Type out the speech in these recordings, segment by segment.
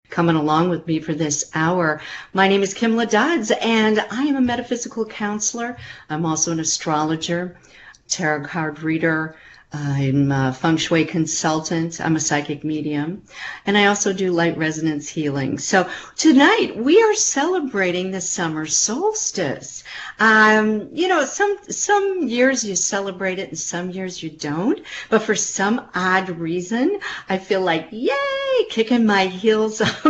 coming along with me for this hour. My name is Kimla Dodds, and I am a metaphysical counselor. I'm also an astrologer, tarot card reader. I'm a feng shui consultant. I'm a psychic medium, and I also do light resonance healing. So tonight we are celebrating the summer solstice. Some years you celebrate it, and some years you don't. But for some odd reason, I feel like yay, kicking my heels up,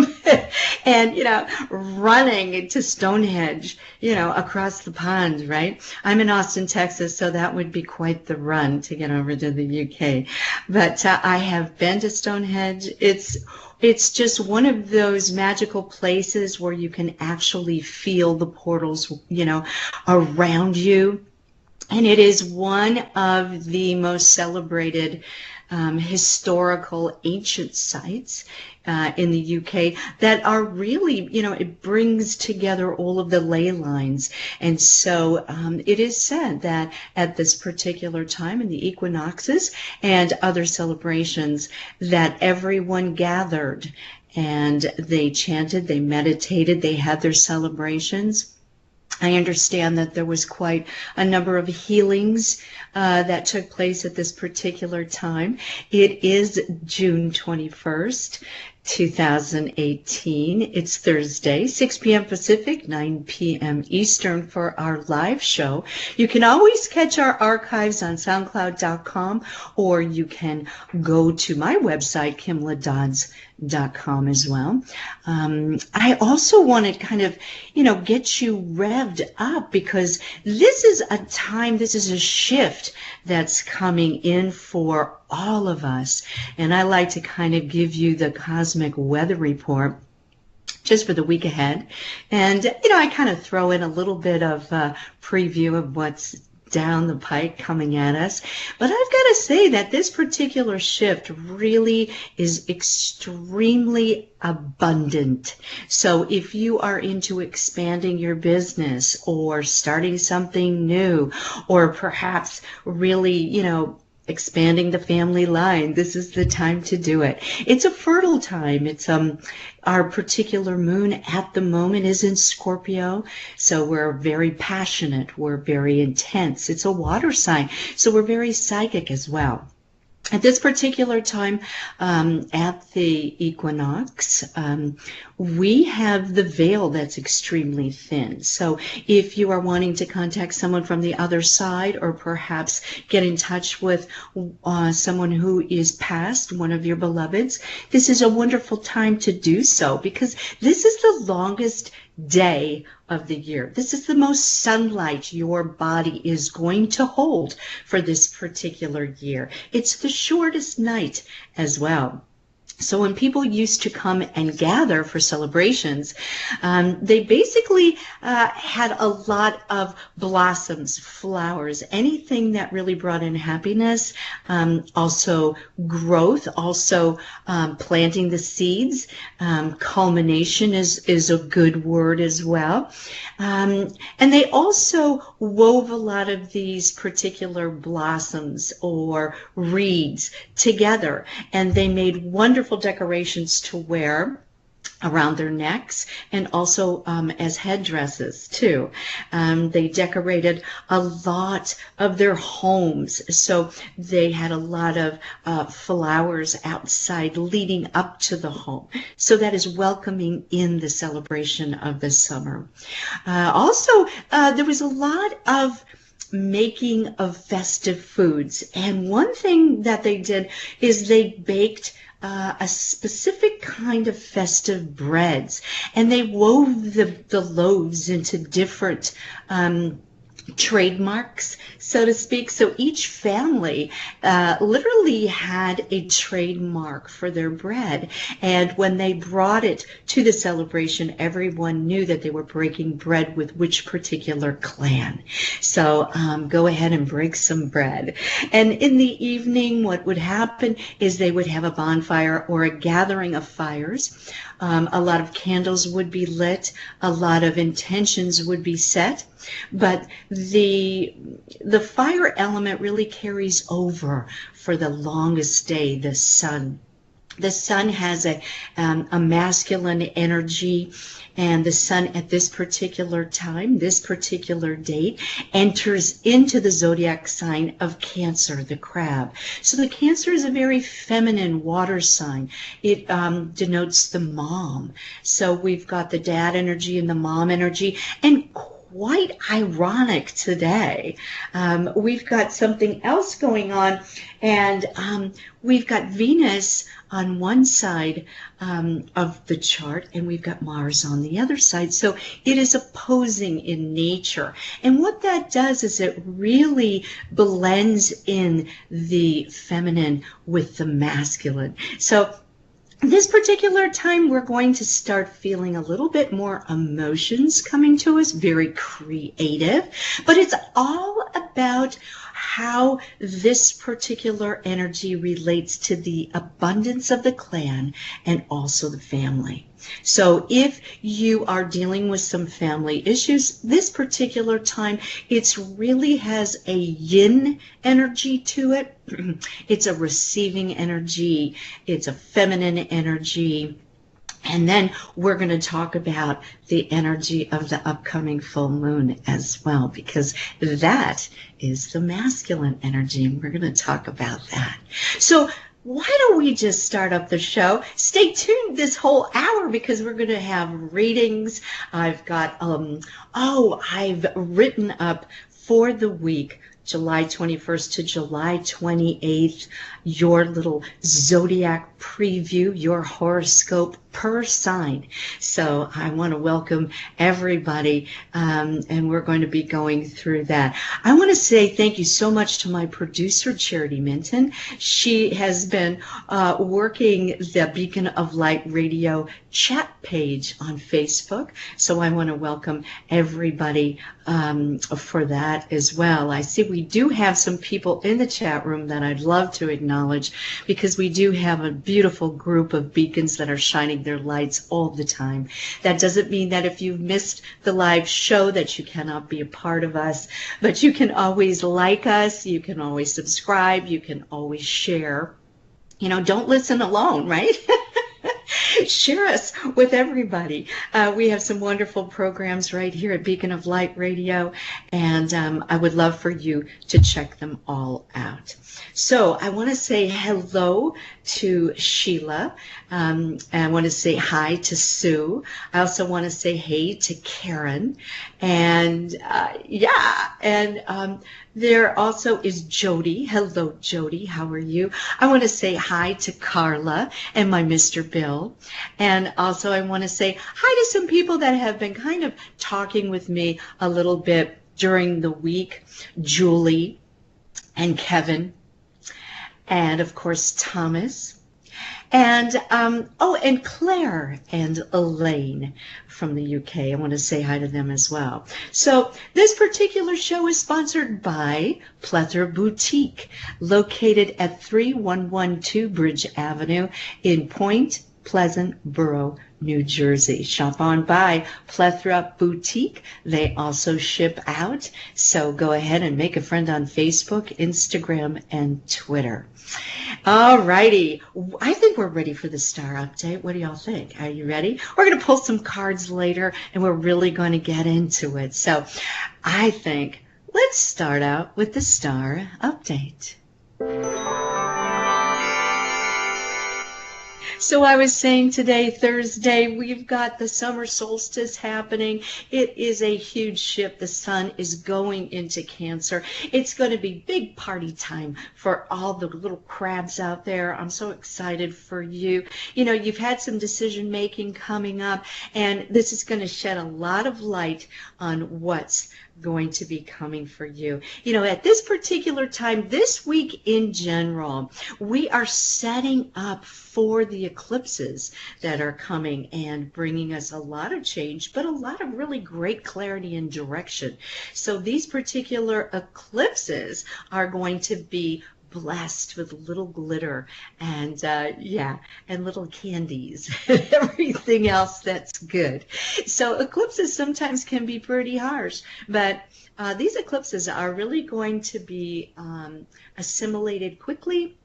and running to Stonehenge, across the pond. Right? I'm in Austin, Texas, so that would be quite the run to get over to the UK. But I have been to Stonehenge. It's just one of those magical places where you can actually feel the portals, around you. And it is one of the most celebrated historical ancient sites in the UK that are really, it brings together all of the ley lines. And so it is said that at this particular time in the equinoxes and other celebrations that everyone gathered and they chanted, they meditated, they had their celebrations. I understand that there was quite a number of healings that took place at this particular time. It is June 21st, 2018. It's Thursday, 6 p.m. Pacific, 9 p.m. Eastern for our live show. You can always catch our archives on SoundCloud.com, or you can go to my website, KimlaDodds.com as well. I also want to kind of, get you revved up, because this is a time, this is a shift that's coming in for all of us. And I like to kind of give you the cosmic weather report just for the week ahead. And, I kind of throw in a little bit of preview of what's down the pike coming at us. But I've got to say that this particular shift really is extremely abundant. So if you are into expanding your business or starting something new, or perhaps really, expanding the family line, this is the time to do it. It's a fertile time. It's our particular moon at the moment is in Scorpio, so we're very passionate, we're very intense. It's a water sign, so we're very psychic as well. At this particular time, at the equinox, we have the veil that's extremely thin. So if you are wanting to contact someone from the other side, or perhaps get in touch with someone who is past, one of your beloveds, this is a wonderful time to do so, because this is the longest day of the year. This is the most sunlight your body is going to hold for this particular year. It's the shortest night as well. So when people used to come and gather for celebrations, they basically had a lot of blossoms, flowers, anything that really brought in happiness, also growth, also planting the seeds. Culmination is a good word as well. And they also wove a lot of these particular blossoms or reeds together, and they made wonderful decorations to wear around their necks, and also as headdresses too. They decorated a lot of their homes, so they had a lot of flowers outside leading up to the home, so that is welcoming in the celebration of the summer. Also, there was a lot of making of festive foods, and one thing that they did is they baked a specific kind of festive breads, and they wove the loaves into different trademarks, so to speak. So each family literally had a trademark for their bread, and when they brought it to the celebration, everyone knew that they were breaking bread with which particular clan. So go ahead and break some bread. And in the evening, what would happen is they would have a bonfire or a gathering of fires. A lot of candles would be lit, a lot of intentions would be set, but the fire element really carries over for the longest day, the sun. The sun has a masculine energy, and the sun at this particular time, this particular date, enters into the zodiac sign of Cancer, the crab. So the Cancer is a very feminine water sign. It denotes the mom. So we've got the dad energy and the mom energy, and quite ironic today. We've got something else going on, and we've got Venus on one side of the chart, and we've got Mars on the other side. So it is opposing in nature. And what that does is it really blends in the feminine with the masculine. So this particular time, we're going to start feeling a little bit more emotions coming to us, very creative, but it's all about how this particular energy relates to the abundance of the clan and also the family. So if you are dealing with some family issues, this particular time, it really has a yin energy to it. It's a receiving energy. It's a feminine energy. And then we're going to talk about the energy of the upcoming full moon as well, because that is the masculine energy, and we're going to talk about that. So why don't we just start up the show? Stay tuned this whole hour because we're going to have readings. I've got, I've written up for the week July 21st to July 28th, your little zodiac preview, your horoscope per sign. So I want to welcome everybody, and we're going to be going through that. I want to say thank you so much to my producer, Charity Minton. She has been working the Beacon of Light Radio chat page on Facebook. So I want to welcome everybody for that as well. I see we do have some people in the chat room that I'd love to acknowledge, because we do have a beautiful group of beacons that are shining their lights all the time. That doesn't mean that if you've missed the live show that you cannot be a part of us, but you can always like us, you can always subscribe, you can always share. You know, don't listen alone, right? Share us with everybody. We have some wonderful programs right here at Beacon of Light Radio, and I would love for you to check them all out. So I want to say hello to Sheila. And I want to say hi to Sue. I also want to say hey to Karen. And there also is Jody. Hello, Jody. How are you? I want to say hi to Carla and my Mr. Bill. And also I want to say hi to some people that have been kind of talking with me a little bit during the week. Julie and Kevin. And of course, Thomas. And and Claire and Elaine from the UK. I want to say hi to them as well. So this particular show is sponsored by Plethora Boutique, located at 3112 Bridge Avenue in Point Pleasant Borough, New Jersey. Shop on by Plethora Boutique. They also ship out. So go ahead and make a friend on Facebook, Instagram, and Twitter. All righty. I think we're ready for the star update. What do y'all think? Are you ready? We're going to pull some cards later, and we're really going to get into it. So I think let's start out with the star update. So I was saying today, Thursday, we've got the summer solstice happening. It is a huge shift. The sun is going into Cancer. It's going to be big party time for all the little crabs out there. I'm so excited for you. You know, you've had some decision making coming up, and this is going to shed a lot of light on what's going to be coming for you. You know, at this particular time, this week in general, we are setting up for the eclipses that are coming and bringing us a lot of change, but a lot of really great clarity and direction. So these particular eclipses are going to be blessed with little glitter and and little candies and everything else that's good. So eclipses sometimes can be pretty harsh, but these eclipses are really going to be assimilated quickly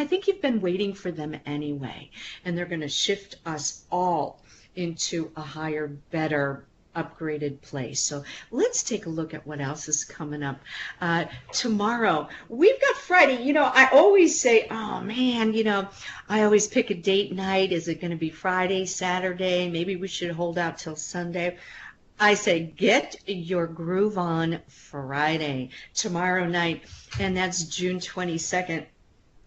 I think you've been waiting for them anyway, and they're going to shift us all into a higher, better, upgraded place. So let's take a look at what else is coming up. Tomorrow, we've got Friday. I always say, oh man, I always pick a date night. Is it going to be Friday, Saturday? Maybe we should hold out till Sunday. I say get your groove on Friday, tomorrow night, and that's June 22nd.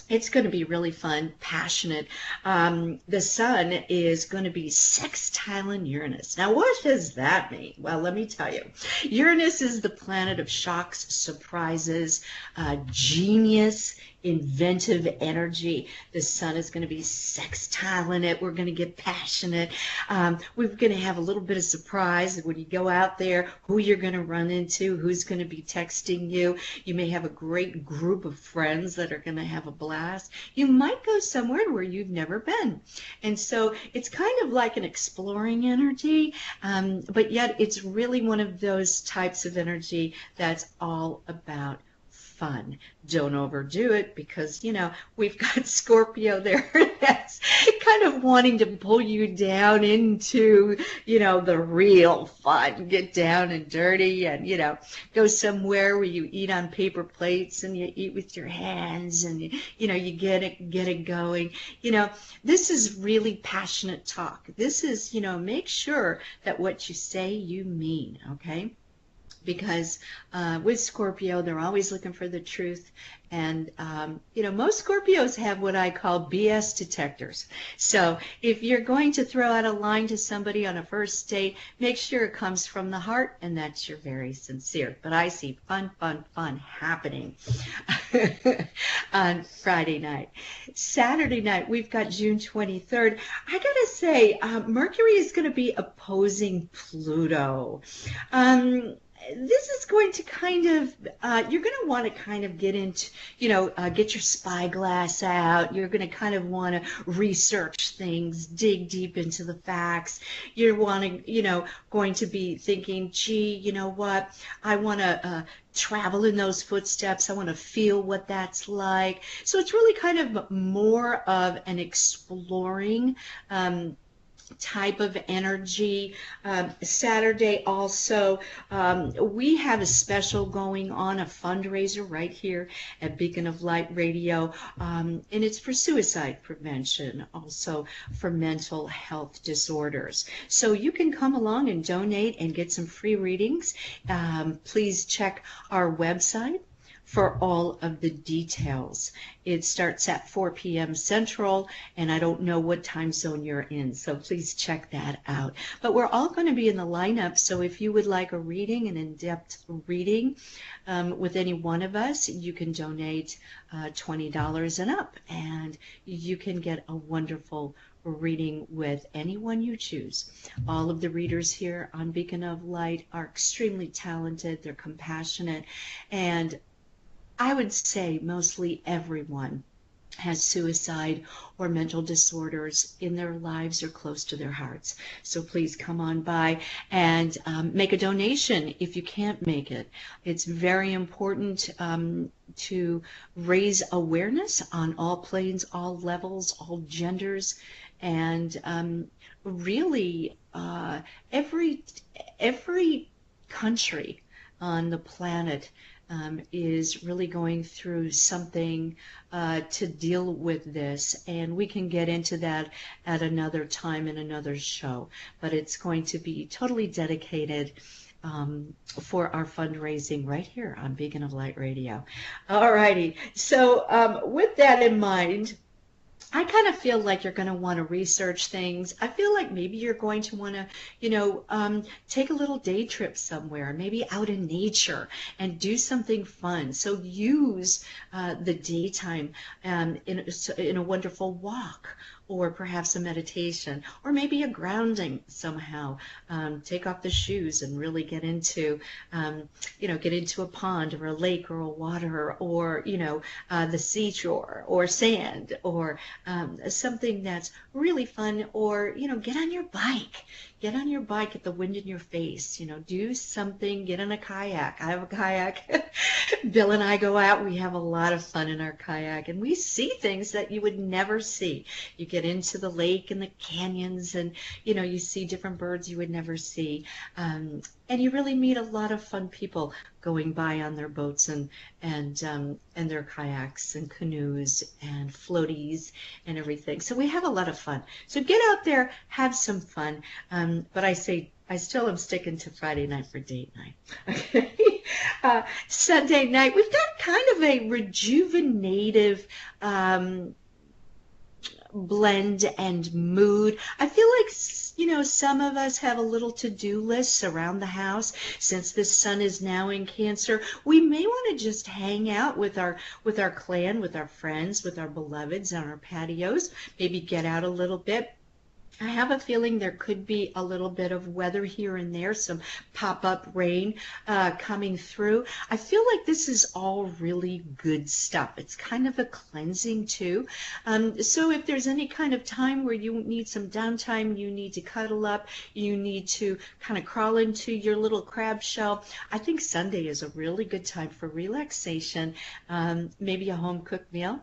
It's going to be really fun, passionate. The sun is going to be sextiling Uranus. Now, what does that mean? Well, let me tell you. Uranus is the planet of shocks, surprises, genius, inventive energy. The sun is going to be sextiling it. We're going to get passionate. We're going to have a little bit of surprise when you go out there, who you're going to run into, who's going to be texting you. You may have a great group of friends that are going to have a blast. You might go somewhere where you've never been. And so it's kind of like an exploring energy, but yet it's really one of those types of energy that's all about fun. Don't overdo it because, we've got Scorpio there that's kind of wanting to pull you down into, the real fun. Get down and dirty and, go somewhere where you eat on paper plates and you eat with your hands and, you get it going. This is really passionate talk. This is, make sure that what you say you mean, okay? Because with Scorpio, they're always looking for the truth. And, most Scorpios have what I call BS detectors. So if you're going to throw out a line to somebody on a first date, make sure it comes from the heart and that you're very sincere. But I see fun happening on Friday night. Saturday night, we've got June 23rd. I got to say, Mercury is going to be opposing Pluto. This is going to kind of, you're going to want to kind of get into, get your spyglass out. You're going to kind of want to research things, dig deep into the facts. You're going to be thinking, gee, you know what? I want to travel in those footsteps. I want to feel what that's like. So it's really kind of more of an exploring type of energy. Saturday also, we have a special going on, a fundraiser right here at Beacon of Light Radio, and it's for suicide prevention, also for mental health disorders. So you can come along and donate and get some free readings. Please check our website for all of the details. It starts at 4 p.m. Central, and I don't know what time zone you're in, so please check that out. But we're all going to be in the lineup, so if you would like a reading, an in-depth reading with any one of us, you can donate $20 and up, and you can get a wonderful reading with anyone you choose. All of the readers here on Beacon of Light are extremely talented, they're compassionate, and I would say mostly everyone has suicide or mental disorders in their lives or close to their hearts. So please come on by and make a donation if you can't make it. It's very important to raise awareness on all planes, all levels, all genders, and really every country on the planet is really going through something to deal with this, and we can get into that at another time in another show, but it's going to be totally dedicated for our fundraising right here on Beacon of Light Radio. All righty, so with that in mind, I kind of feel like you're going to want to research things. I feel like maybe you're going to want to, take a little day trip somewhere, maybe out in nature and do something fun. So use the daytime in a wonderful walk, or perhaps a meditation, or maybe a grounding somehow. Take off the shoes and really get into a pond or a lake or a water or, the seashore or sand or something that's really fun, or, get on your bike. Get on your bike, get the wind in your face, do something, get in a kayak. I have a kayak. Bill and I go out, we have a lot of fun in our kayak, and we see things that you would never see. You get into the lake and the canyons, and you see different birds you would never see. And you really meet a lot of fun people going by on their boats and their kayaks and canoes and floaties and everything. So we have a lot of fun. So get out there, have some fun. But I still am sticking to Friday night for date night. Okay. Sunday night, we've got kind of a rejuvenative blend and mood. I feel like, some of us have a little to-do lists around the house. Since the sun is now in Cancer, we may want to just hang out with our clan, with our friends, with our beloveds on our patios, maybe get out a little bit. I have a feeling there could be a little bit of weather here and there, some pop-up rain coming through. I feel like this is all really good stuff. It's kind of a cleansing too. So if there's any kind of time where you need some downtime, you need to cuddle up, you need to kind of crawl into your little crab shell, I think Sunday is a really good time for relaxation. Maybe a home-cooked meal.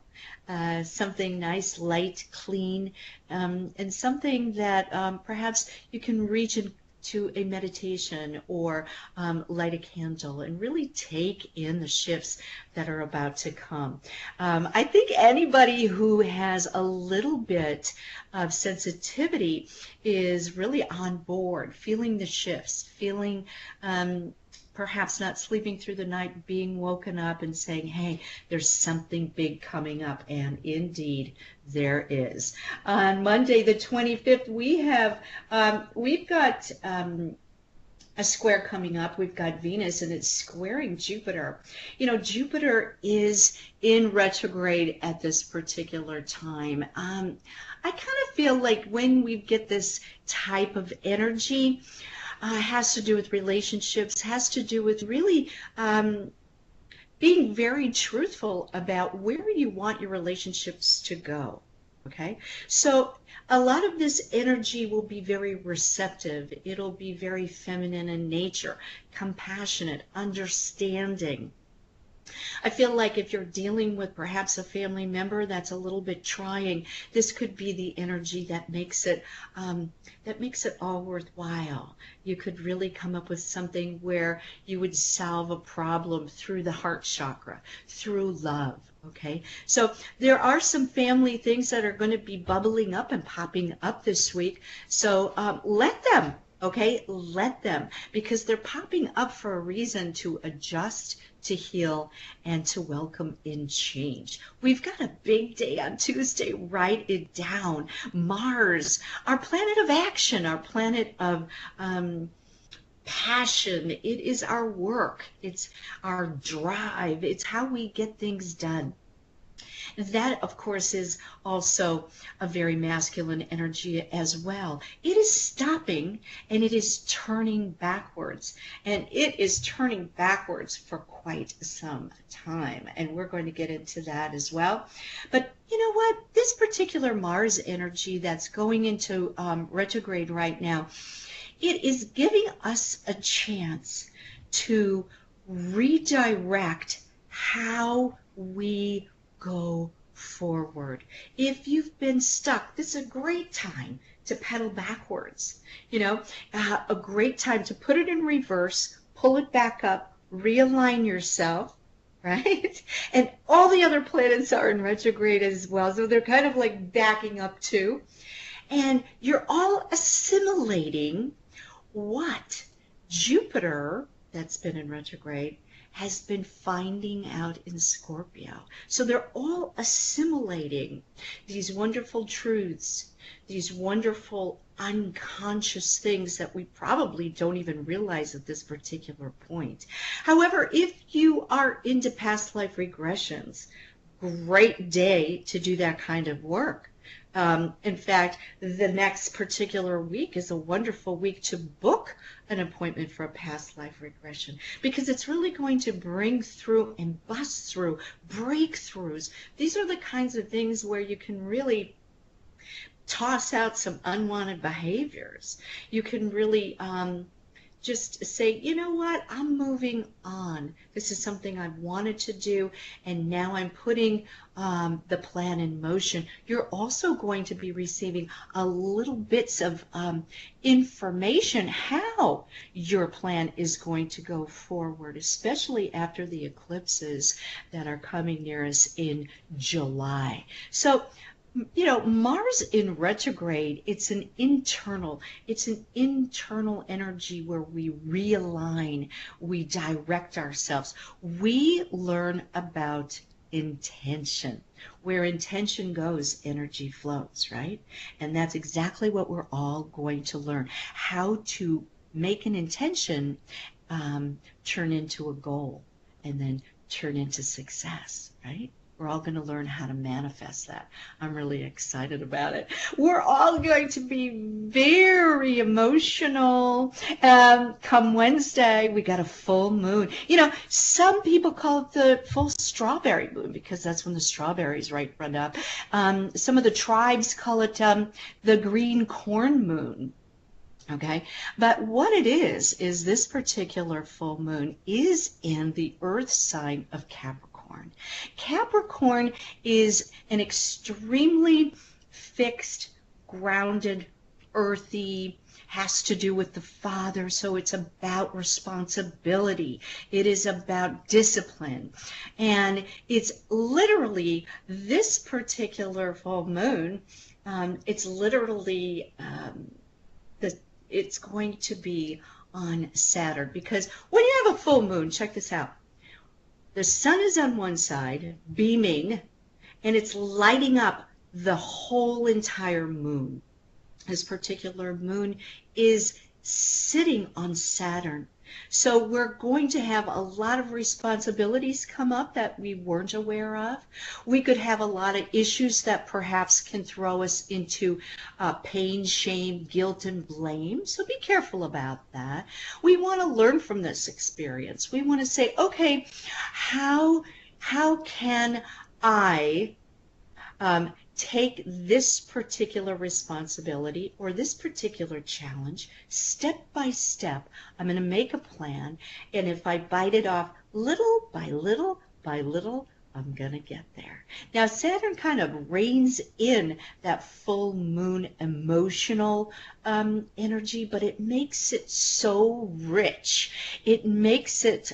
Something nice, light, clean, and something that perhaps you can reach into a meditation or light a candle and really take in the shifts that are about to come. I think anybody who has a little bit of sensitivity is really on board, feeling the shifts, feeling perhaps not sleeping through the night, being woken up and saying, hey, there's something big coming up. And indeed, there is. On Monday, the 25th, we've got a square coming up. We've got Venus, and it's squaring Jupiter. Jupiter is in retrograde at this particular time. I kind of feel like when we get this type of energy, has to do with relationships, has to do with really being very truthful about where you want your relationships to go. Okay, so a lot of this energy will be very receptive. It'll be very feminine in nature, compassionate, understanding. I feel like if you're dealing with perhaps a family member that's a little bit trying, this could be the energy that makes it all worthwhile. You could really come up with something where you would solve a problem through the heart chakra, through love. Okay, so there are some family things that are going to be bubbling up and popping up this week. So let them. Okay, let them, because they're popping up for a reason to adjust, to heal, and to welcome in change. We've got a big day on Tuesday. Write it down. Mars, our planet of action, our planet of passion. It is our work. It's our drive. It's how we get things done. That, of course, is also a very masculine energy as well. It is stopping and it is turning backwards. And it is turning backwards for quite some time. And we're going to get into that as well. But you know what? This particular Mars energy that's going into retrograde right now, it is giving us a chance to redirect how we go forward. If you've been stuck, this is a great time to pedal backwards. A great time to put it in reverse, pull it back up, realign yourself, right? And all the other planets are in retrograde as well, so they're kind of like backing up too. And you're all assimilating what Jupiter, that's been in retrograde, has been finding out in Scorpio. So they're all assimilating these wonderful truths, these wonderful unconscious things that we probably don't even realize at this particular point. However, if you are into past life regressions, great day to do that kind of work. In fact, the next particular week is a wonderful week to book an appointment for a past life regression, because it's really going to bring through and bust through breakthroughs. These are the kinds of things where you can really toss out some unwanted behaviors. You can really just say, you know what, I'm moving on. This is something I've wanted to do, and now I'm putting the plan in motion. You're also going to be receiving a little bits of information how your plan is going to go forward, especially after the eclipses that are coming near us in July. So, you know, Mars in retrograde, it's an internal energy where we realign, we direct ourselves. We learn about intention. Where intention goes, energy flows, right? And that's exactly what we're all going to learn. How to make an intention turn into a goal, and then turn into success, right? We're all going to learn how to manifest that. I'm really excited about it. We're all going to be very emotional. Come Wednesday, we got a full moon. You know, some people call it the full strawberry moon because that's when the strawberries run up. Some of the tribes call it the green corn moon. Okay, but what it is this particular full moon is in the earth sign of Capricorn. Capricorn is an extremely fixed, grounded, earthy, has to do with the father, so it's about responsibility. It is about discipline. And it's literally this particular full moon, it's literally it's going to be on Saturn, because when you have a full moon, check this out. The sun is on one side, beaming, and it's lighting up the whole entire moon. This particular moon is sitting on Saturn. So we're going to have a lot of responsibilities come up that we weren't aware of. We could have a lot of issues that perhaps can throw us into pain, shame, guilt, and blame. So be careful about that. We want to learn from this experience. We want to say, okay, how can I take this particular responsibility or this particular challenge step by step? I'm going to make a plan, and if I bite it off little by little by little, I'm going to get there. Now, Saturn kind of reins in that full moon emotional energy, but it makes it so rich. It makes it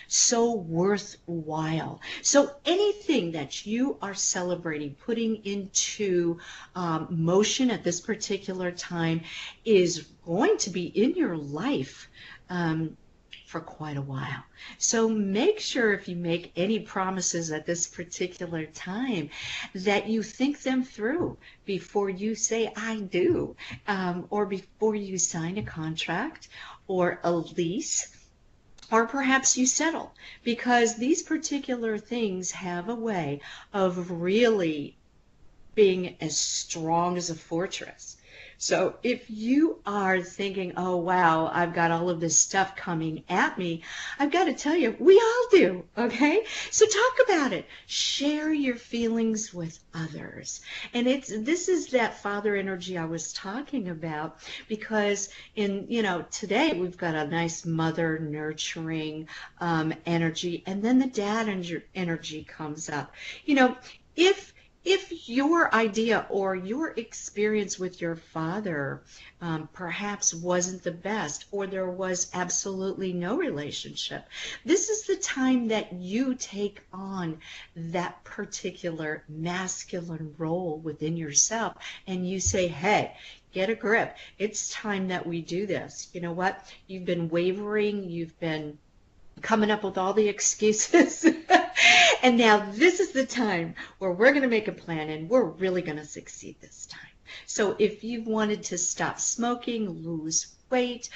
so worthwhile. So anything that you are celebrating, putting into motion at this particular time is going to be in your life for quite a while. So make sure if you make any promises at this particular time that you think them through before you say I do, or before you sign a contract or a lease, or perhaps you settle, because these particular things have a way of really being as strong as a fortress. So if you are thinking, oh, wow, I've got all of this stuff coming at me, I've got to tell you, we all do, okay? So talk about it. Share your feelings with others. And this is that father energy I was talking about, because today we've got a nice mother nurturing energy, and then the dad energy comes up. If your idea or your experience with your father perhaps wasn't the best, or there was absolutely no relationship, this is the time that you take on that particular masculine role within yourself, and you say, hey, get a grip. It's time that we do this. You know what? You've been wavering. You've been coming up with all the excuses. And now this is the time where we're going to make a plan, and we're really going to succeed this time. So if you've wanted to stop smoking, lose weight,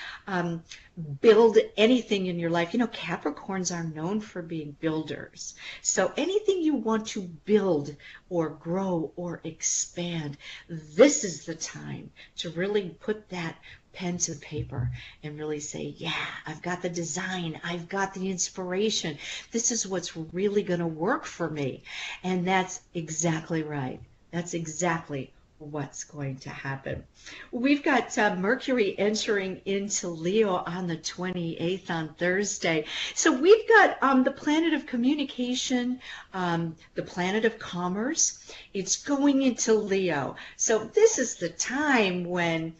build anything in your life. You know, Capricorns are known for being builders. So anything you want to build or grow or expand, this is the time to really put that pen to paper and really say, yeah, I've got the design, I've got the inspiration. This is what's really going to work for me. And that's exactly right. That's exactly what's going to happen. We've got Mercury entering into Leo on the 28th on Thursday. So we've got the planet of communication, the planet of commerce. It's going into Leo. So this is the time when,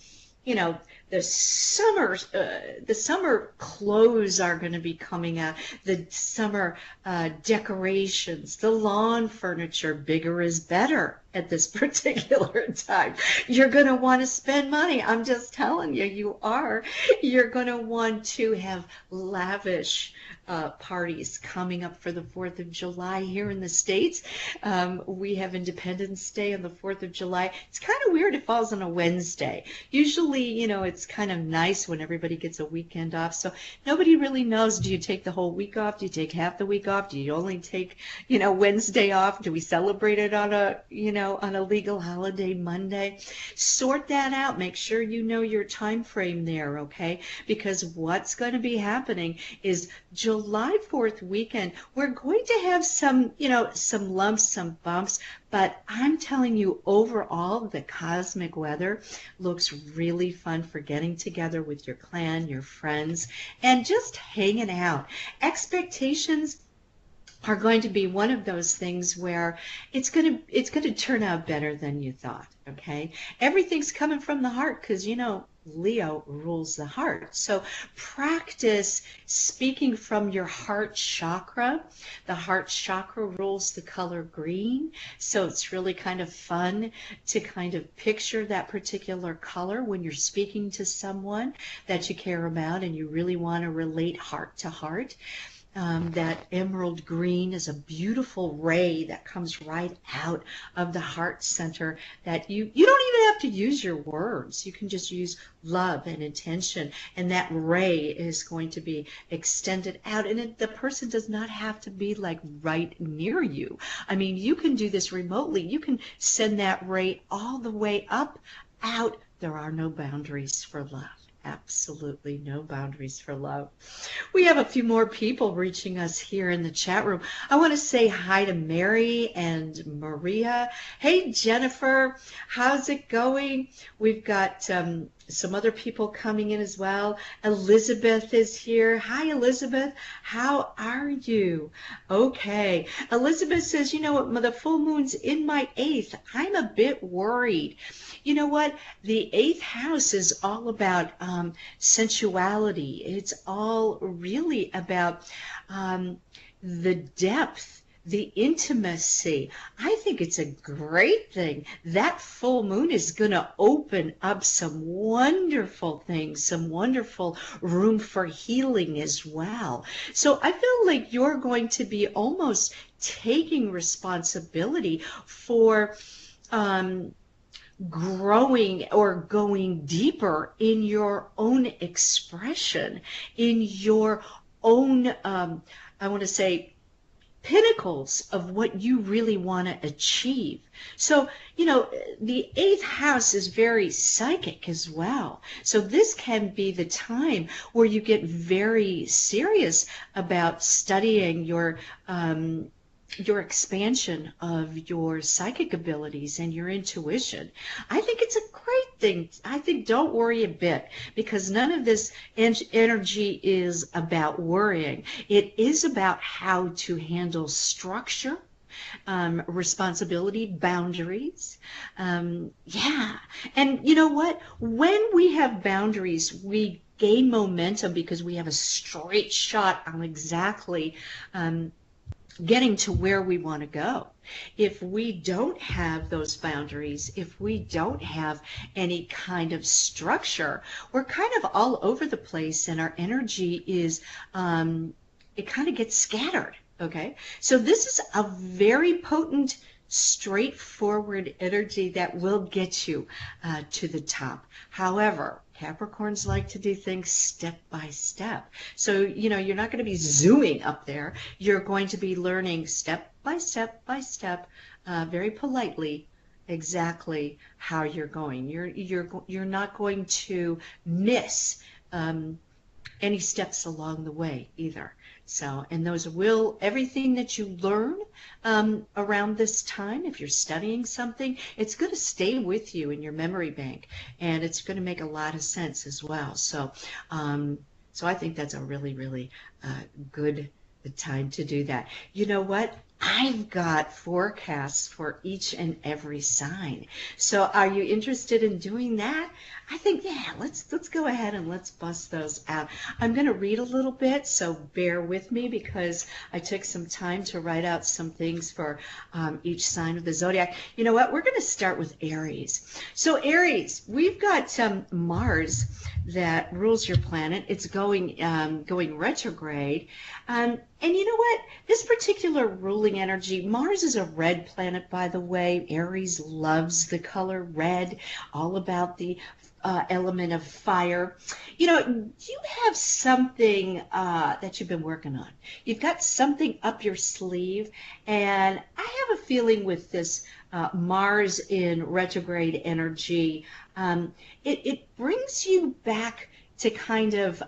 you know, the summer clothes are going to be coming out, the summer decorations, the lawn furniture. Bigger is better at this particular time. You're going to want to spend money. I'm just telling you, you are. You're going to want to have lavish parties coming up for the 4th of July here in the States. We have Independence Day on the 4th of July. It's kind of weird. It falls on a Wednesday. Usually, you know, it's kind of nice when everybody gets a weekend off. So nobody really knows, do you take the whole week off? Do you take half the week off? Do you only take, you know, Wednesday off? Do we celebrate it on a, you know, on a legal holiday Monday? Sort that out. Make sure you know your time frame there, okay? Because what's going to be happening is July 4th weekend, we're going to have some, you know, some lumps, some bumps, but I'm telling you, overall, the cosmic weather looks really fun for getting together with your clan, your friends, and just hanging out. Expectations are going to be one of those things where it's going to turn out better than you thought, okay? Everything's coming from the heart because, you know, Leo rules the heart. So practice speaking from your heart chakra. The heart chakra rules the color green. So it's really kind of fun to kind of picture that particular color when you're speaking to someone that you care about and you really want to relate heart to heart. That emerald green is a beautiful ray that comes right out of the heart center that you don't even have to use your words. You can just use love and intention, and that ray is going to be extended out, and the person does not have to be like right near you. I mean, you can do this remotely. You can send that ray all the way up, out. There are no boundaries for love. Absolutely no boundaries for love. We have a few more people reaching us here in the chat room. I want to say hi to Mary and Maria. Hey, Jennifer, how's it going? We've got some other people coming in as well. Elizabeth is here. Hi, Elizabeth. How are you? Okay. Elizabeth says, you know what, the full moon's in my 8th. I'm a bit worried. You know what? The 8th house is all about sensuality. It's all really about the depth, the intimacy. I think it's a great thing. That full moon is going to open up some wonderful things, some wonderful room for healing as well. So I feel like you're going to be almost taking responsibility for growing or going deeper in your own expression, in your own, I want to say, pinnacles of what you really want to achieve. So, you know, the 8th house is very psychic as well. So this can be the time where you get very serious about studying your expansion of your psychic abilities and your intuition. I think it's a great thing. I think don't worry a bit, because none of this energy is about worrying. It is about how to handle structure, responsibility, boundaries. Yeah. And you know what? When we have boundaries, we gain momentum because we have a straight shot on exactly getting to where we want to go. If we don't have those boundaries, if we don't have any kind of structure, we're kind of all over the place, and our energy is, it kind of gets scattered, okay? So this is a very potent, straightforward energy that will get you to the top. However, Capricorns like to do things step by step. So, you're not going to be zooming up there. You're going to be learning step by step by step, very politely, exactly how you're going. You're not going to miss any steps along the way either. So, and everything that you learn around this time, if you're studying something, it's going to stay with you in your memory bank, and it's going to make a lot of sense as well. So I think that's a really, really good time to do that. You know what? I've got forecasts for each and every sign. So are you interested in doing that? I think, yeah, let's go ahead and let's bust those out. I'm going to read a little bit, so bear with me because I took some time to write out some things for each sign of the zodiac. You know what? We're going to start with Aries. So Aries, we've got Mars that rules your planet. It's going retrograde. And you know what? This particular ruling energy, Mars is a red planet, by the way. Aries loves the color red, all about the element of fire. You have something that you've been working on. You've got something up your sleeve, and I have a feeling with this Mars in retrograde energy, it brings you back to kind of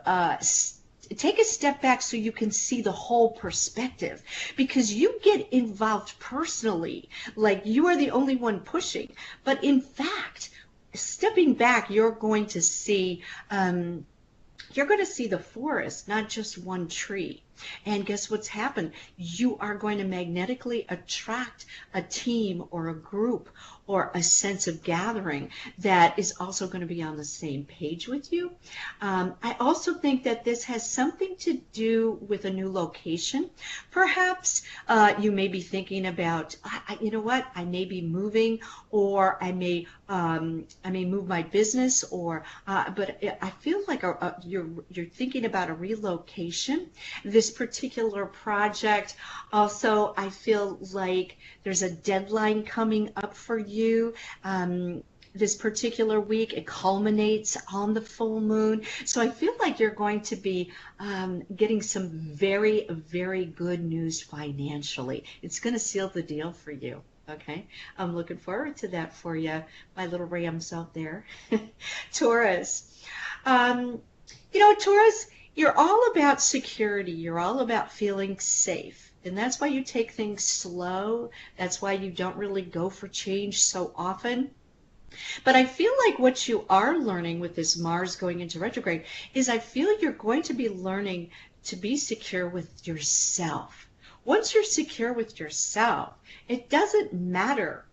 take a step back so you can see the whole perspective, because you get involved personally, like you are the only one pushing, but in fact, stepping back, you're going to see the forest, not just one tree. And guess what's happened? You are going to magnetically attract a team or a group or a sense of gathering that is also going to be on the same page with you. I also think that this has something to do with a new location. Perhaps you may be thinking about, you know what, I may be moving, or I may move my business, but I feel like you're thinking about a relocation. This particular project, also, I feel like there's a deadline coming up for you. This particular week, it culminates on the full moon. So I feel like you're going to be getting some very, very good news financially. It's going to seal the deal for you. Okay, I'm looking forward to that for you, my little rams out there. Taurus. Taurus, you're all about security. You're all about feeling safe. And that's why you take things slow. That's why you don't really go for change so often. But I feel like what you are learning with this Mars going into retrograde is I feel you're going to be learning to be secure with yourself. Once you're secure with yourself, it doesn't matter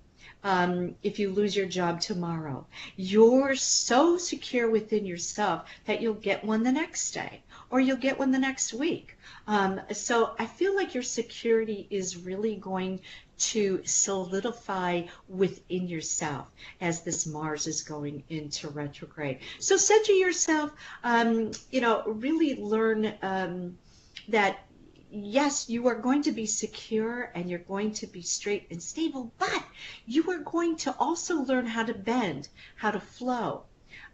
if you lose your job tomorrow. You're so secure within yourself that you'll get one the next day, or you'll get one the next week. So I feel like your security is really going to solidify within yourself as this Mars is going into retrograde. So center yourself, really learn that yes, you are going to be secure and you're going to be straight and stable, but you are going to also learn how to bend, how to flow,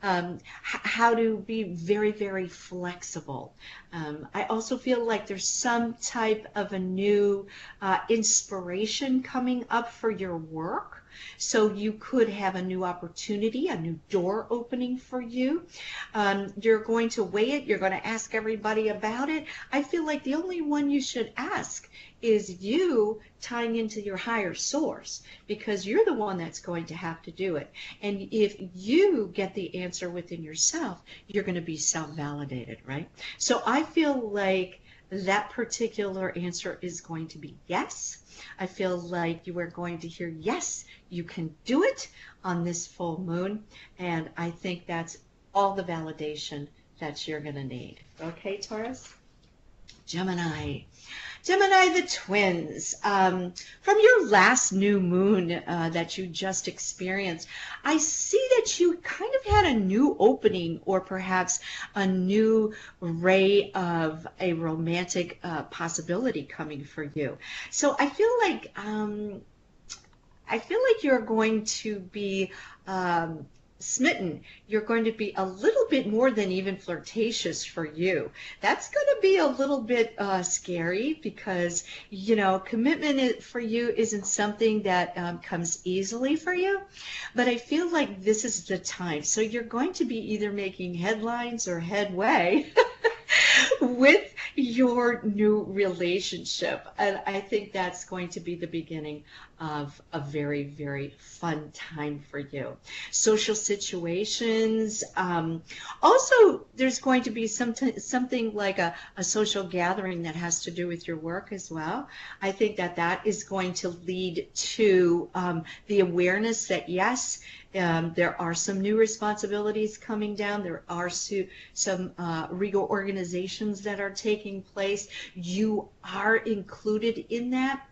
how to be very, very flexible. I also feel like there's some type of a new inspiration coming up for your work. So you could have a new opportunity, a new door opening for you. You're going to weigh it. You're going to ask everybody about it. I feel like the only one you should ask is you, tying into your higher source, because you're the one that's going to have to do it. And if you get the answer within yourself, you're going to be self-validated, right? So I feel like that particular answer is going to be yes. I feel like you are going to hear yes, you can do it on this full moon. And I think that's all the validation that you're going to need. Okay, Taurus? Gemini. Gemini, the twins. From your last new moon that you just experienced, I see that you kind of had a new opening, or perhaps a new ray of a romantic possibility coming for you. So I feel like you're going to be smitten, you're going to be a little bit more than even flirtatious for you. That's going to be a little bit scary because, commitment for you isn't something that comes easily for you. But I feel like this is the time. So you're going to be either making headlines or headway with your new relationship. And I think that's going to be the beginning of a very, very fun time for you. Social situations. Also, there's going to be something like a social gathering that has to do with your work as well. I think that that is going to lead to the awareness that, yes, there are some new responsibilities coming down. There are some reorganizations that are taking place. You are included in that,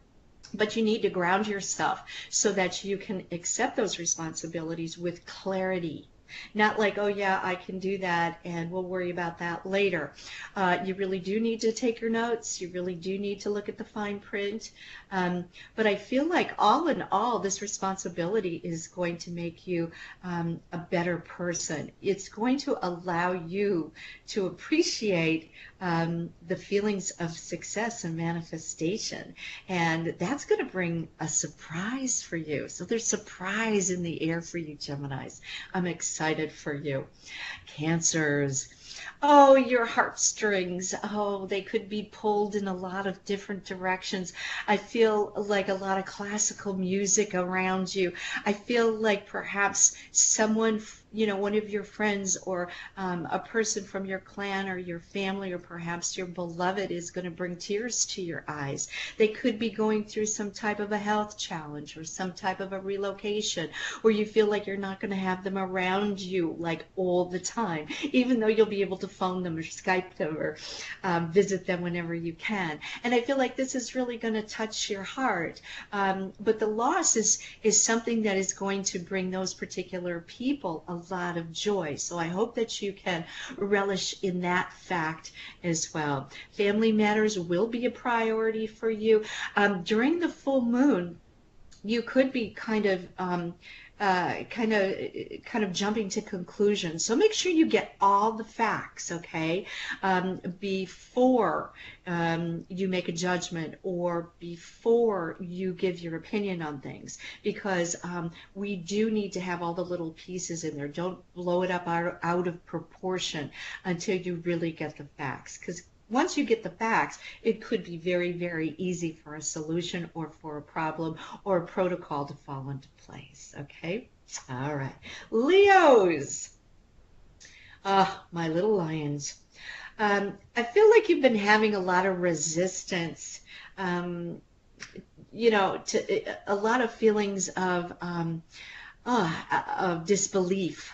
but you need to ground yourself so that you can accept those responsibilities with clarity. Not like, oh yeah, I can do that and we'll worry about that later. You really do need to take your notes. You really do need to look at the fine print. But I feel like all in all, this responsibility is going to make you a better person. It's going to allow you to appreciate the feelings of success and manifestation. And that's going to bring a surprise for you. So there's surprise in the air for you, Geminis. I'm excited for you. Cancers. Oh, your heartstrings. Oh, they could be pulled in a lot of different directions. I feel like a lot of classical music around you. I feel like perhaps someone, one of your friends or a person from your clan or your family or perhaps your beloved is going to bring tears to your eyes. They could be going through some type of a health challenge or some type of a relocation where you feel like you're not going to have them around you like all the time, even though you'll be able to phone them or Skype them or visit them whenever you can. And I feel like this is really going to touch your heart. But the loss is something that is going to bring those particular people a lot of joy. So I hope that you can relish in that fact as well. Family matters will be a priority for you. During the full moon, you could be kind of jumping to conclusions. So make sure you get all the facts, okay, before you make a judgment or before you give your opinion on things, because we do need to have all the little pieces in there. Don't blow it up out of proportion until you really get the facts, because once you get the facts, it could be very, very easy for a solution or for a problem or a protocol to fall into place, okay? All right. Leos. My little lions. I feel like you've been having a lot of resistance, to a lot of feelings of disbelief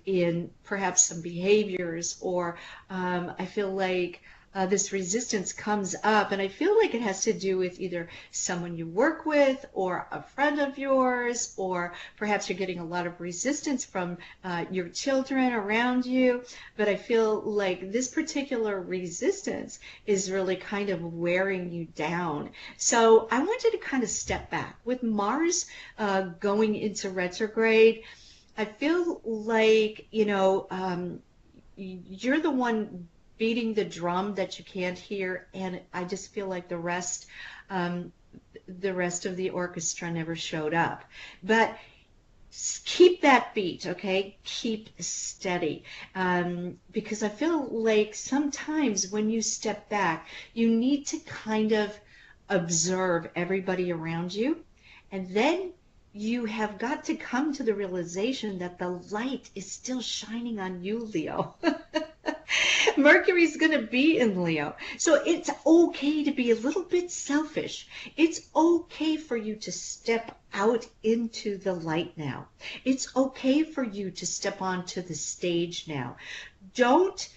in perhaps some behaviors, or I feel like this resistance comes up, and I feel like it has to do with either someone you work with or a friend of yours, or perhaps you're getting a lot of resistance from your children around you. But I feel like this particular resistance is really kind of wearing you down. So I want you to kind of step back. With Mars going into retrograde, I feel like, you're the one beating the drum that you can't hear, and I just feel like the rest of the orchestra never showed up. But keep that beat, okay? Keep steady, because I feel like sometimes when you step back, you need to kind of observe everybody around you, and then you have got to come to the realization that the light is still shining on you, Leo. Mercury's going to be in Leo. So it's okay to be a little bit selfish. It's okay for you to step out into the light now. It's okay for you to step onto the stage now. Don't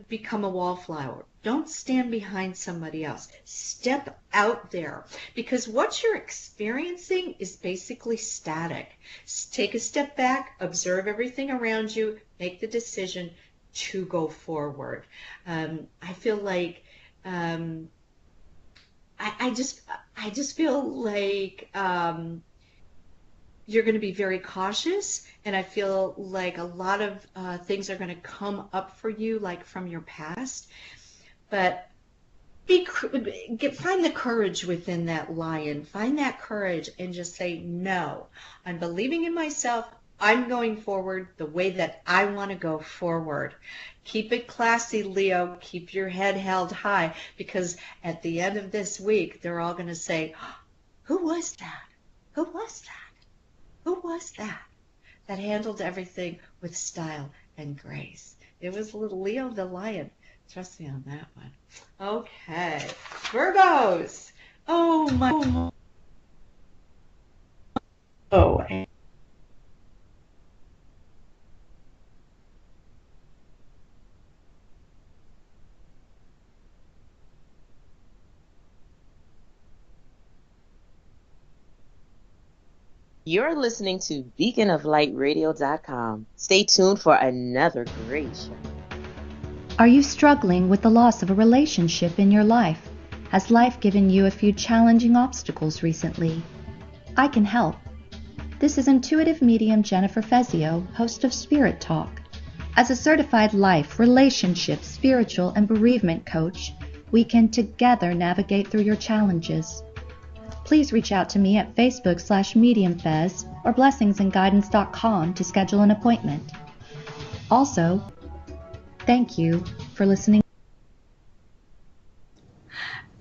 become a wallflower. Don't stand behind somebody else. Step out there, because what you're experiencing is basically static. Take a step back, observe everything around you, make the decision to go forward. I feel like I just feel like you're going to be very cautious, and I feel like a lot of things are going to come up for you, like from your past. But find the courage within that lion. Find that courage and just say, no, I'm believing in myself. I'm going forward the way that I want to go forward. Keep it classy, Leo. Keep your head held high, because at the end of this week, they're all going to say, who was that? Who was that? Who was that? That handled everything with style and grace. It was little Leo the lion. Trust me on that one. Okay. Virgos. Oh my. Oh. You're listening to beaconoflightradio.com. Stay tuned for another great show. Are you struggling with the loss of a relationship in your life? Has life given you a few challenging obstacles recently? I can help. This is intuitive medium Jennifer Fezio, host of Spirit Talk. As a certified life, relationship, spiritual, and bereavement coach, we can together navigate through your challenges. Please reach out to me at Facebook/MediumFez or blessingsandguidance.com to schedule an appointment. Also, thank you for listening.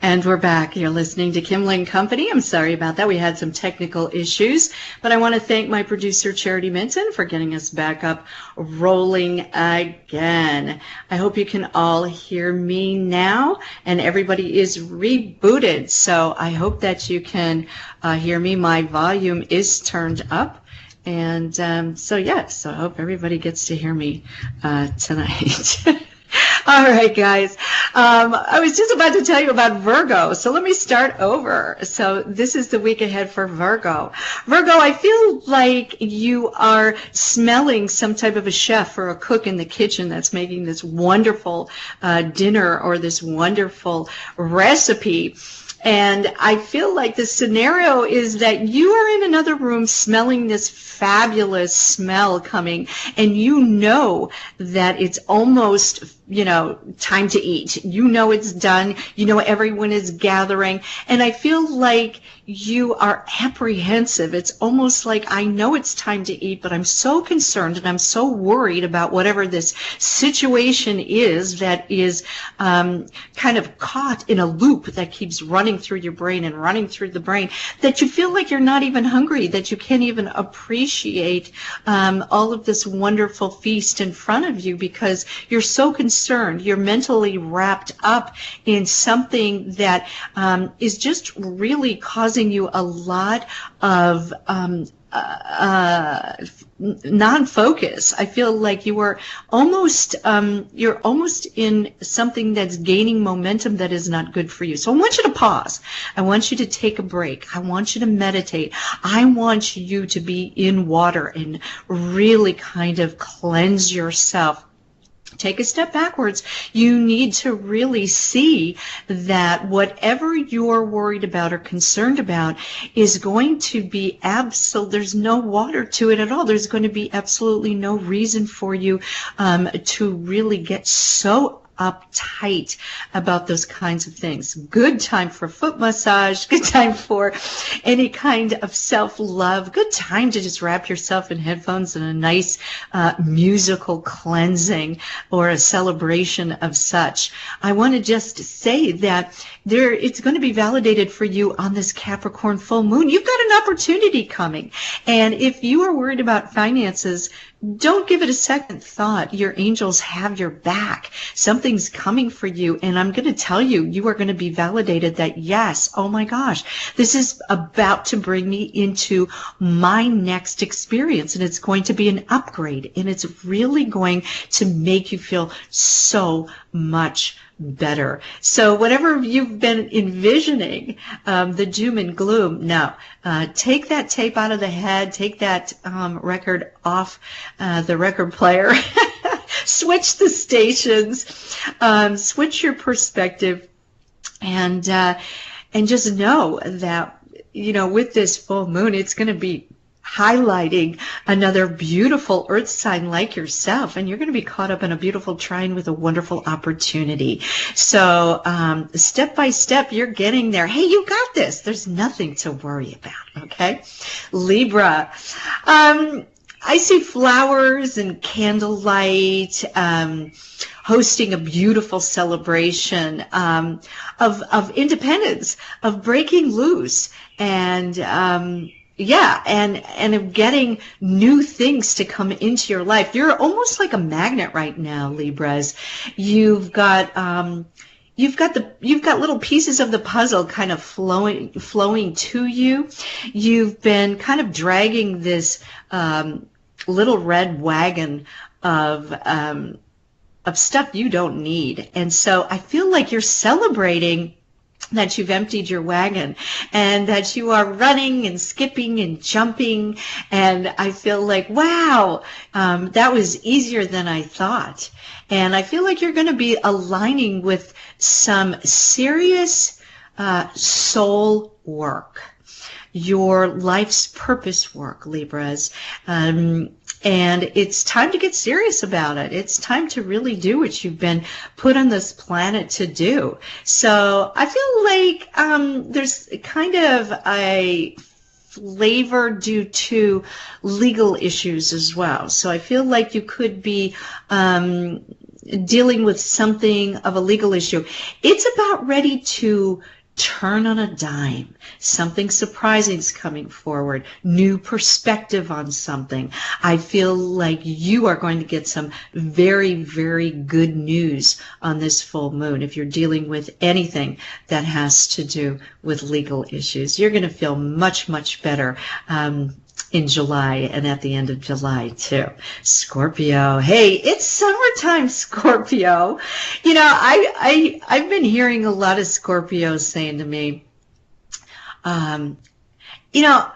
And we're back. You're listening to Kimla and Company. I'm sorry about that. We had some technical issues, but I want to thank my producer, Charity Minton, for getting us back up rolling again. I hope you can all hear me now, and everybody is rebooted. So I hope that you can hear me. My volume is turned up. And so I hope everybody gets to hear me tonight. All right, guys. I was just about to tell you about Virgo, so let me start over. So this is the week ahead for Virgo. Virgo, I feel like you are smelling some type of a chef or a cook in the kitchen that's making this wonderful dinner or this wonderful recipe. And I feel like the scenario is that you are in another room smelling this fabulous smell coming, and you know that it's almost, time to eat. You know it's done. You know everyone is gathering. And I feel like you are apprehensive. It's almost like, I know it's time to eat, but I'm so concerned and I'm so worried about whatever this situation is that is kind of caught in a loop that keeps running through your brain and running through the brain, that you feel like you're not even hungry, that you can't even appreciate all of this wonderful feast in front of you because you're so concerned. You're mentally wrapped up in something that is just really causing you a lot of non-focus. I feel like you're almost in something that's gaining momentum that is not good for you. So I want you to pause. I want you to take a break. I want you to meditate. I want you to be in water and really kind of cleanse yourself. Take a step backwards. You need to really see that whatever you're worried about or concerned about is going to be there's no water to it at all. There's going to be absolutely no reason for you to really get so uptight about those kinds of things. Good time for foot massage, good time for any kind of self-love, good time to just wrap yourself in headphones and a nice musical cleansing or a celebration of such. I want to just say that it's going to be validated for you on this Capricorn full moon. You've got an opportunity coming. And if you are worried about finances, don't give it a second thought. Your angels have your back. Something's coming for you. And I'm going to tell you, you are going to be validated that, yes, oh my gosh, this is about to bring me into my next experience. And it's going to be an upgrade. And it's really going to make you feel so much better. So whatever you've been envisioning, the doom and gloom, no. Take that tape out of the head, take that record off the record player, switch the stations, switch your perspective, and just know that, with this full moon, it's going to be highlighting another beautiful earth sign like yourself, and you're going to be caught up in a beautiful trine with a wonderful opportunity. So step by step, you're getting there. Hey, you got this. There's nothing to worry about, okay? Libra, I see flowers and candlelight, hosting a beautiful celebration of independence, of breaking loose, and and of getting new things to come into your life. You're almost like a magnet right now, Libras. You've got little pieces of the puzzle kind of flowing to you. You've been kind of dragging this little red wagon of stuff you don't need. And so I feel like you're celebrating that you've emptied your wagon and that you are running and skipping and jumping. And I feel like, wow, that was easier than I thought. And I feel like you're going to be aligning with some serious soul work, your life's purpose work, Libras. And it's time to get serious about it. It's time to really do what you've been put on this planet to do. So I feel like there's kind of a flavor due to legal issues as well. So I feel like you could be dealing with something of a legal issue. It's about ready to turn on a dime. Something surprising is coming forward. New perspective on something. I feel like you are going to get some very, very good news on this full moon. If you're dealing with anything that has to do with legal issues, you're going to feel much, much better in July and at the end of July too. Scorpio, hey, it's summertime, Scorpio. You know, I've been hearing a lot of Scorpios saying to me, you know,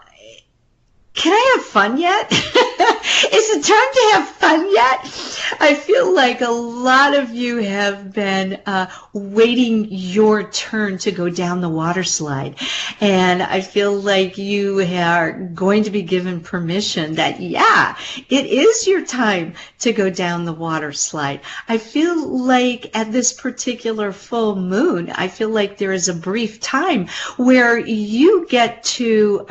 can I have fun yet? Is it time to have fun yet? I feel like a lot of you have been waiting your turn to go down the water slide. And I feel like you are going to be given permission that, yeah, it is your time to go down the water slide. I feel like at this particular full moon, I feel like there is a brief time where you get to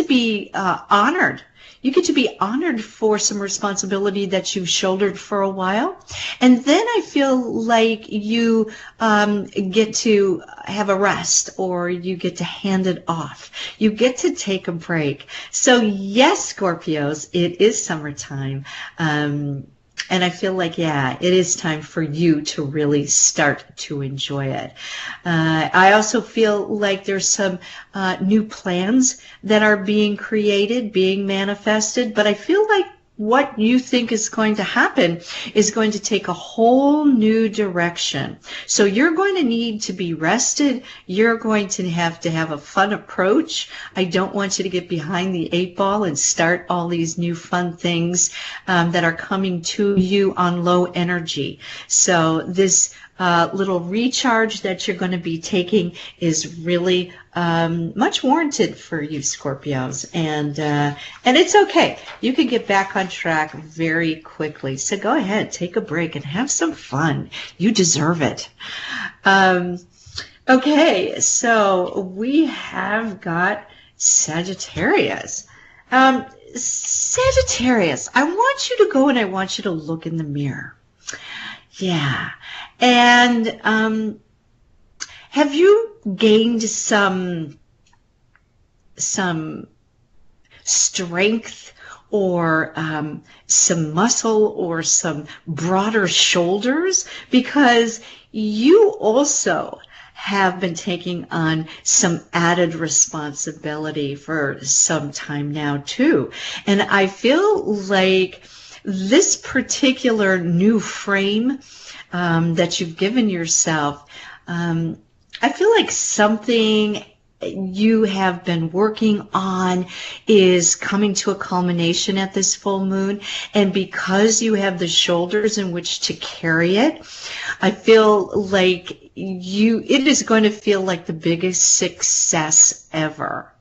be honored. You get to be honored for some responsibility that you've shouldered for a while. And then I feel like you get to have a rest, or you get to hand it off. You get to take a break. So yes, Scorpios, it is summertime. And I feel like, yeah, it is time for you to really start to enjoy it. I also feel like there's some new plans that are being created, being manifested, but I feel like what you think is going to happen is going to take a whole new direction. So you're going to need to be rested. You're going to have a fun approach. I don't want you to get behind the 8 ball and start all these new fun things that are coming to you on low energy. So this little recharge that you're going to be taking is really much warranted for you Scorpios, and it's okay. You can get back on track very quickly. So go ahead, take a break and have some fun. You deserve it. Okay, so we have got Sagittarius. Sagittarius, I want you to go and I want you to look in the mirror. Yeah. And have you gained some strength or some muscle or some broader shoulders? Because you also have been taking on some added responsibility for some time now too. And I feel like this particular new frame that you've given yourself, I feel like something you have been working on is coming to a culmination at this full moon. And because you have the shoulders in which to carry it, I feel like it is going to feel like the biggest success ever.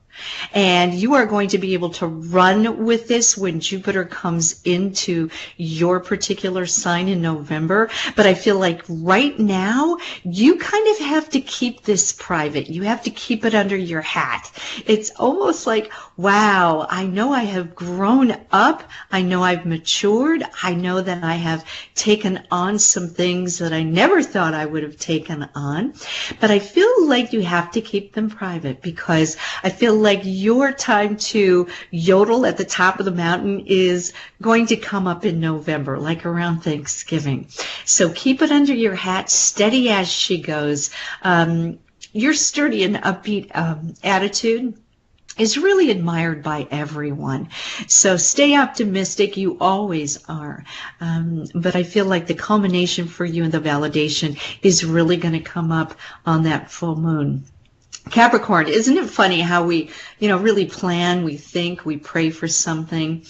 And you are going to be able to run with this when Jupiter comes into your particular sign in November. But I feel like right now, you kind of have to keep this private. You have to keep it under your hat. It's almost like, wow, I know I have grown up. I know I've matured. I know that I have taken on some things that I never thought I would have taken on. But I feel like you have to keep them private, because I feel like your time to yodel at the top of the mountain is going to come up in November, like around Thanksgiving. So keep it under your hat, steady as she goes. Your sturdy and upbeat attitude is really admired by everyone. So stay optimistic. You always are. But I feel like the culmination for you and the validation is really going to come up on that full moon. Capricorn, isn't it funny how we, really plan, we think, we pray for something.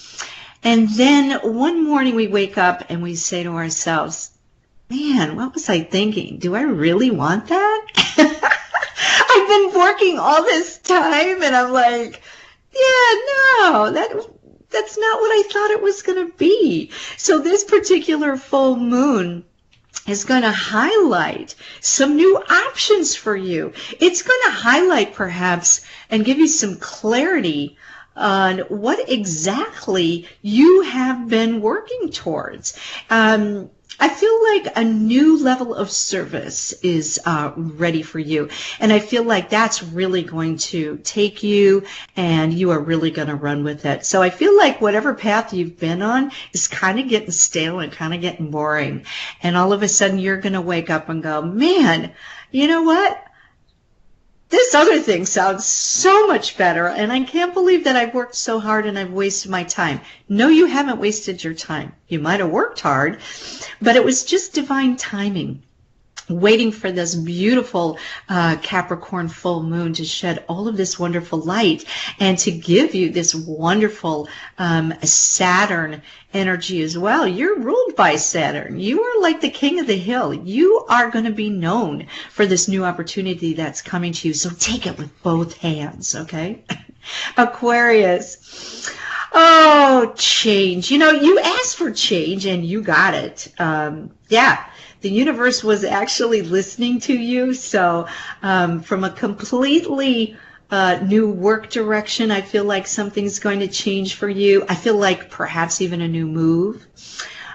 And then one morning we wake up and we say to ourselves, man, what was I thinking? Do I really want that? I've been working all this time and I'm like, yeah, no, that's not what I thought it was going to be. So this particular full moon is going to highlight some new options for you. It's going to highlight perhaps and give you some clarity on what exactly you have been working towards. I feel like a new level of service is ready for you. And I feel like that's really going to take you and you are really going to run with it. So I feel like whatever path you've been on is kind of getting stale and kind of getting boring. And all of a sudden you're going to wake up and go, man, you know what? This other thing sounds so much better, and I can't believe that I've worked so hard and I've wasted my time. No, you haven't wasted your time. You might have worked hard, but it was just divine timing, waiting for this beautiful Capricorn full moon to shed all of this wonderful light and to give you this wonderful Saturn energy as well. You're ruled by Saturn. You are like the king of the hill. You are going to be known for this new opportunity that's coming to you. So take it with both hands, okay? Aquarius. Oh, change. You asked for change and you got it. Yeah. The universe was actually listening to you. So from a completely new work direction, I feel like something's going to change for you. I feel like perhaps even a new move.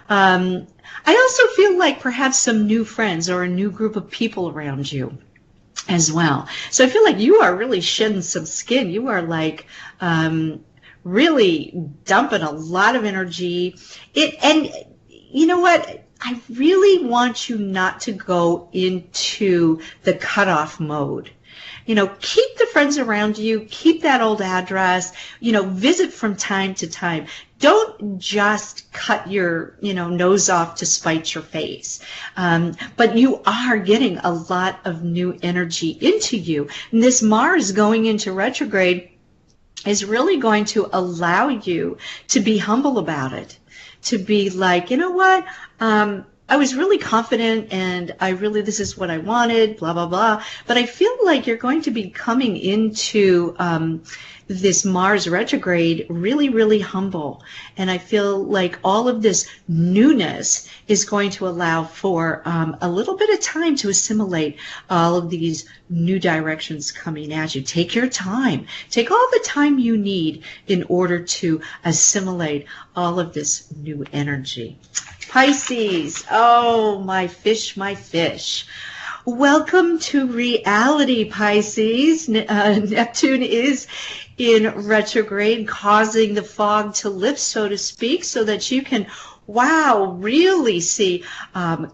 I also feel like perhaps some new friends or a new group of people around you as well. So I feel like you are really shedding some skin. You are like really dumping a lot of energy. And you know what? I really want you not to go into the cutoff mode. Keep the friends around you, keep that old address, visit from time to time. Don't just cut your, nose off to spite your face. But you are getting a lot of new energy into you. And this Mars going into retrograde is really going to allow you to be humble about it. To be like, you know what, I was really confident and this is what I wanted, blah, blah, blah. But I feel like you're going to be coming into this Mars retrograde really, really humble. And I feel like all of this newness is going to allow for a little bit of time to assimilate all of these new directions coming at you. Take your time. Take all the time you need in order to assimilate all of this new energy. Pisces, oh, my fish, my fish. Welcome to reality, Pisces. Neptune is in retrograde, causing the fog to lift, so to speak, so that you can, really see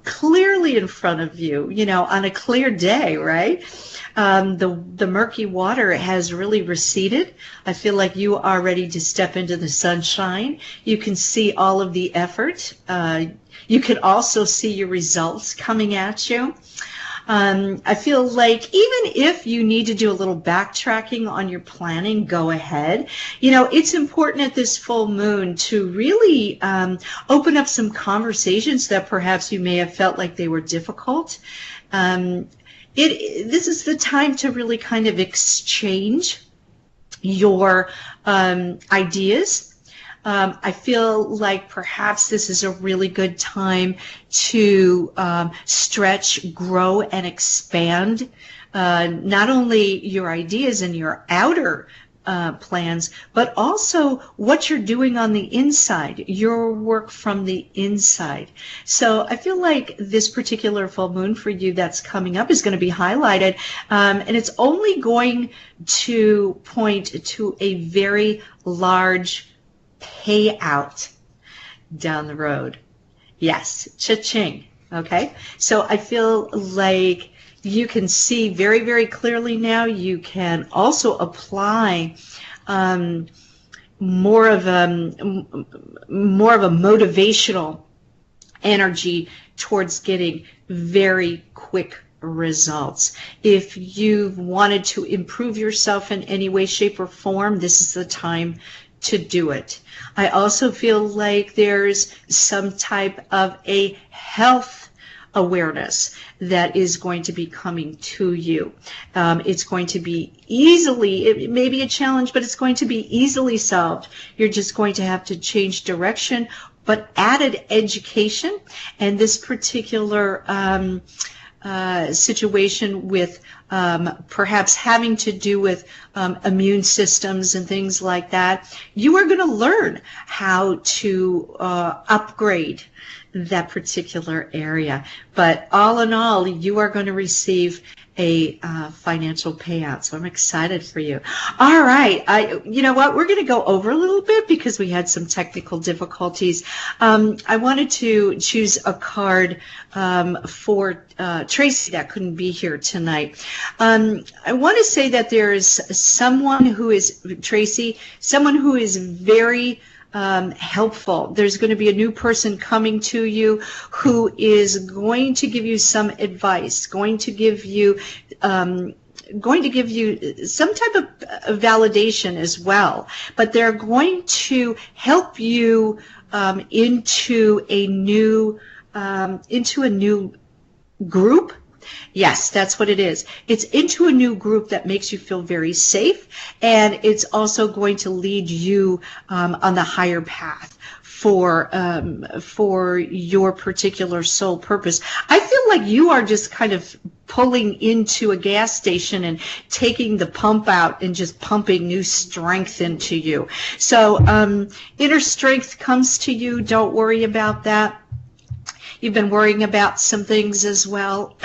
clearly in front of you, on a clear day, right? The murky water has really receded. I feel like you are ready to step into the sunshine. You can see all of the effort. You can also see your results coming at you. I feel like even if you need to do a little backtracking on your planning, go ahead. It's important at this full moon to really open up some conversations that perhaps you may have felt like they were difficult. This is the time to really kind of exchange your ideas. I feel like perhaps this is a really good time to stretch, grow, and expand not only your ideas and your outer plans, but also what you're doing on the inside, your work from the inside. So I feel like this particular full moon for you that's coming up is going to be highlighted, and it's only going to point to a very large payout down the road. Yes, cha-ching. Okay, so I feel like you can see very, very clearly now. You can also apply more of a motivational energy towards getting very quick results. If you've wanted to improve yourself in any way, shape, or form, this is the time to do it. I also feel like there's some type of a health awareness that is going to be coming to you. It's going to be easily, it may be a challenge, but it's going to be easily solved. You're just going to have to change direction, but added education, and this particular situation with perhaps having to do with immune systems and things like that, you are going to learn how to upgrade that particular area. But all in all, you are going to receive a financial payout. So I'm excited for you. All right. You know what? We're going to go over a little bit because we had some technical difficulties. I wanted to choose a card for Tracy that couldn't be here tonight. I want to say that there is someone who is, Tracy, someone who is very helpful. There's going to be a new person coming to you who is going to give you some advice, going to give you some type of validation as well. But they're going to help you into a new group. Yes, that's what it is. It's into a new group that makes you feel very safe, and it's also going to lead you on the higher path for your particular soul purpose. I feel like you are just kind of pulling into a gas station and taking the pump out and just pumping new strength into you. So inner strength comes to you. Don't worry about that. You've been worrying about some things as well.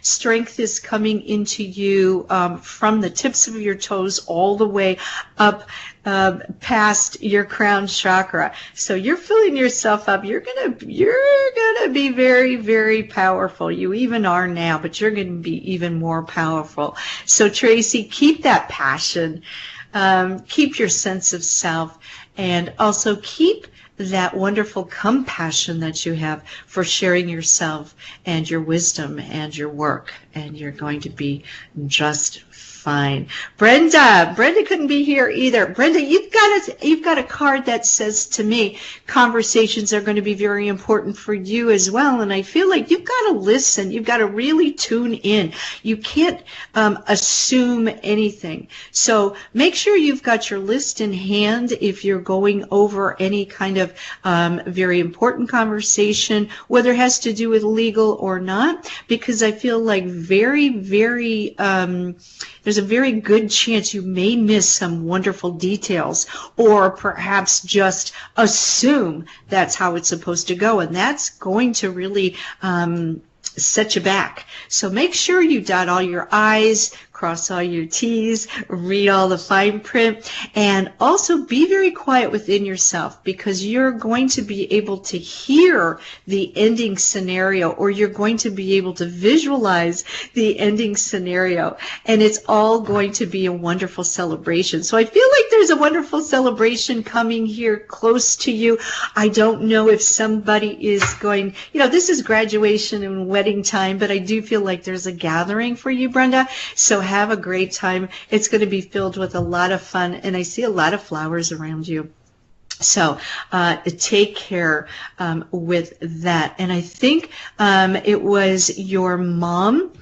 Strength is coming into you from the tips of your toes all the way up past your crown chakra. So you're filling yourself up. You're gonna be very, very powerful. You even are now, but you're gonna be even more powerful. So Tracy, keep that passion, keep your sense of self, and also keep that wonderful compassion that you have for sharing yourself and your wisdom and your work, and you're going to be just fine. Brenda couldn't be here either. Brenda, you've got a card that says to me, conversations are going to be very important for you as well. And I feel like you've got to listen. You've got to really tune in. You can't assume anything. So make sure you've got your list in hand if you're going over any kind of very important conversation, whether it has to do with legal or not, because I feel like there's a very good chance you may miss some wonderful details, or perhaps just assume that's how it's supposed to go, and that's going to really set you back. So make sure you dot all your I's, cross all your T's, read all the fine print, and also be very quiet within yourself, because you're going to be able to hear the ending scenario, or you're going to be able to visualize the ending scenario, and it's all going to be a wonderful celebration. So I feel like there's a wonderful celebration coming here close to you. I don't know if somebody is going, this is graduation and wedding time, but I do feel like there's a gathering for you, Brenda. So have a great time. It's going to be filled with a lot of fun, and I see a lot of flowers around you. So take care with that. And I think it was your mom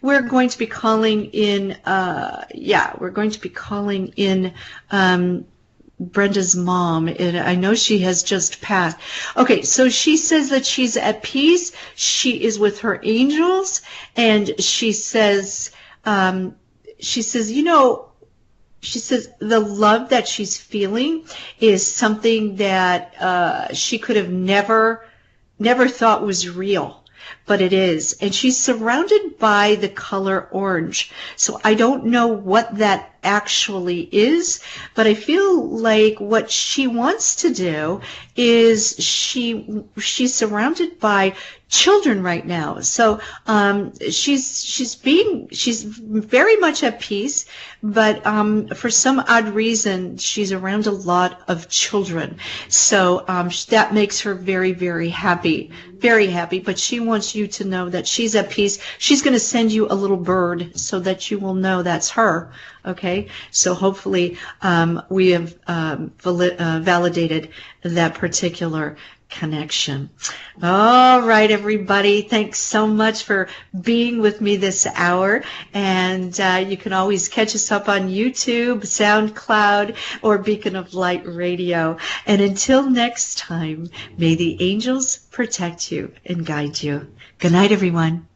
we're going to be calling in, we're going to be calling in Brenda's mom, and I know she has just passed. Okay, so she says that she's at peace. She is with her angels, and she says, you know, she says the love that she's feeling is something that she could have never thought was real. But it is, and she's surrounded by the color orange. So I don't know what that actually is, but I feel like what she wants to do is she's surrounded by children right now. So she's very much at peace, but for some odd reason she's around a lot of children. So that makes her very, very happy. Very happy, but she wants you to know that she's at peace. She's going to send you a little bird so that you will know that's her. Okay, so hopefully we have validated that particular connection. All right, everybody, thanks so much for being with me this hour, and you can always catch us up on YouTube, SoundCloud, or Beacon of Light Radio. And until next time, may the angels protect you and guide you. Good night, everyone.